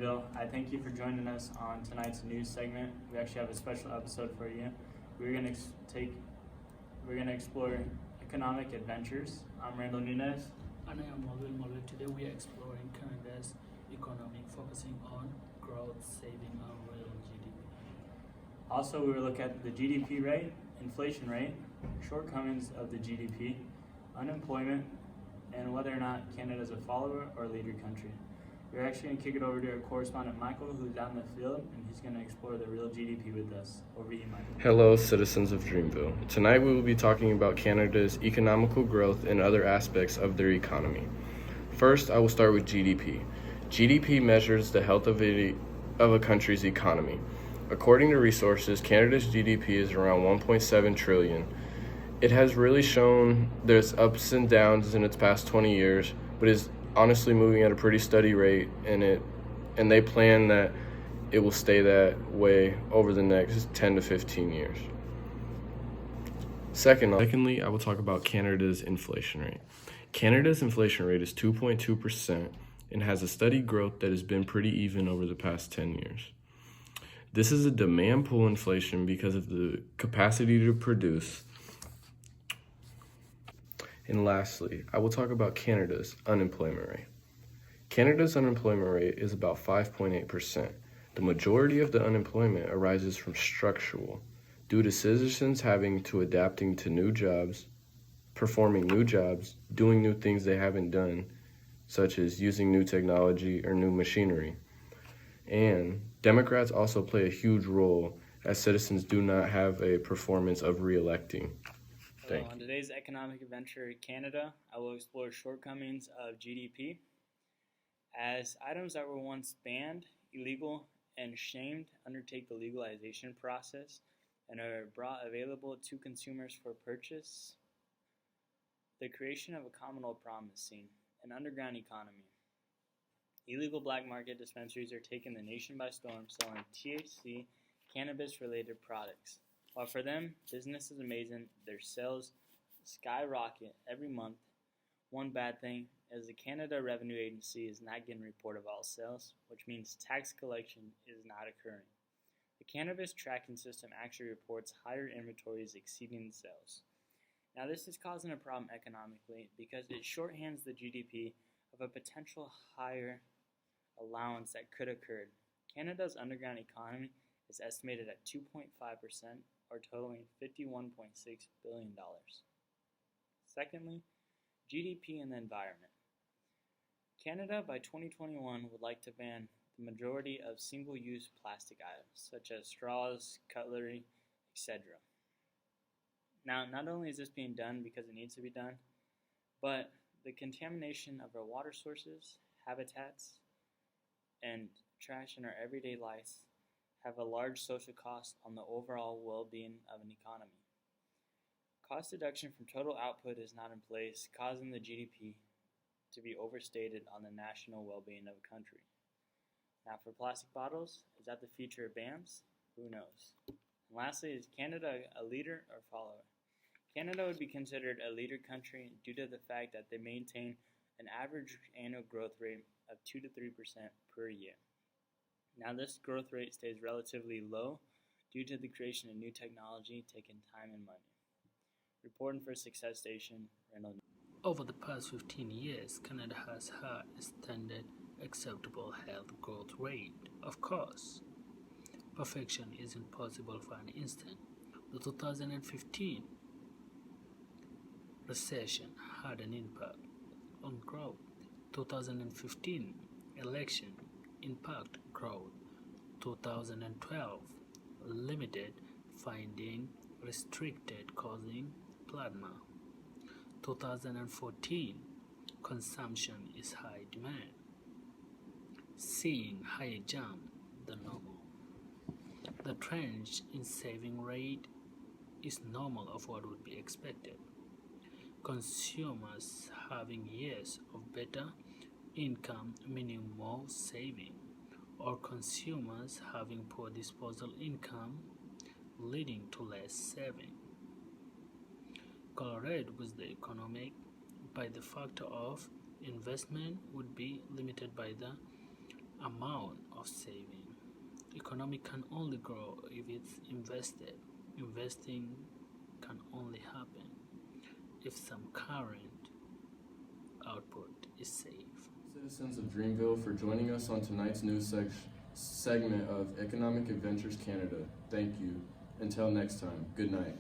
Dreamville. I thank you for joining us on tonight's news segment. We actually have a special episode for you. We're gonna explore economic adventures. I'm Randall Nunez. And I am Manuel Molle. Today we are exploring Canada's economy, focusing on growth, saving, and real GDP. Also, we will look at the GDP rate, inflation rate, shortcomings of the GDP, unemployment, and whether or not Canada is a follower or leader country. We're actually going to kick it over to our correspondent Michael, who's out in the field, and he's going to explore the real GDP with us. Over to you, Michael. Hello, citizens of Dreamville. Tonight we will be talking about Canada's economical growth and other aspects of their economy. First, I will start with GDP. GDP measures the health of a country's economy. According to resources, Canada's GDP is around 1.7 trillion. It has really shown there's ups and downs in its past 20 years, but is honestly moving at a pretty steady rate, and they plan that it will stay that way over the next 10 to 15 years. Secondly, I will talk about Canada's inflation rate. Canada's inflation rate is 2.2% and has a steady growth that has been pretty even over the past 10 years. This is a demand pull inflation because of the capacity to produce. And lastly, I will talk about Canada's unemployment rate. Canada's unemployment rate is about 5.8%. The majority of the unemployment arises from structural, due to citizens having to adapting to new jobs, performing new jobs, doing new things they haven't done, such as using new technology or new machinery. And Democrats also play a huge role, as citizens do not have a performance of re-electing. Hello, on today's economic adventure in Canada, I will explore shortcomings of GDP. As items that were once banned, illegal, and shamed undertake the legalization process and are brought available to consumers for purchase, the creation of a common old problem is seen, an underground economy. Illegal black market dispensaries are taking the nation by storm, selling THC, cannabis-related products. While for them, business is amazing, their sales skyrocket every month. One bad thing is the Canada Revenue Agency is not getting a report of all sales, which means tax collection is not occurring. The cannabis tracking system actually reports higher inventories exceeding sales. Now this is causing a problem economically because it shorthands the GDP of a potential higher allowance that could occur. Canada's underground economy is estimated at 2.5%, or totaling $51.6 billion. Secondly, GDP and the environment. Canada by 2021 would like to ban the majority of single-use plastic items, such as straws, cutlery, etc. Now, not only is this being done because it needs to be done, but the contamination of our water sources, habitats, and trash in our everyday lives have a large social cost on the overall well-being of an economy. Cost deduction from total output is not in place, causing the GDP to be overstated on the national well-being of a country. Now for plastic bottles, is that the future of bans? Who knows? And lastly, is Canada a leader or follower? Canada would be considered a leader country due to the fact that they maintain an average annual growth rate of 2 to 3% per year. Now this growth rate stays relatively low due to the creation of new technology taking time and money. Reporting for Success Station, Randall. Over the past 15 years, Canada has had a standard acceptable health growth rate. Of course, perfection isn't possible for an instant. The 2015 recession had an impact on growth. 2015 election impact growth. 2012 limited finding restricted causing plasma. 2014 consumption is high demand, seeing higher jump than normal. The trend in saving rate is normal of what would be expected. Consumers having years of better income meaning more saving, or consumers having poor disposal income leading to less saving. Correlated with the economic by the factor of investment would be limited by the amount of saving. Economy can only grow if it's invested. Investing can only happen if some current output is safe. Citizens of Dreamville, for joining us on tonight's news segment of Economic Adventures Canada. Thank you. Until next time, good night.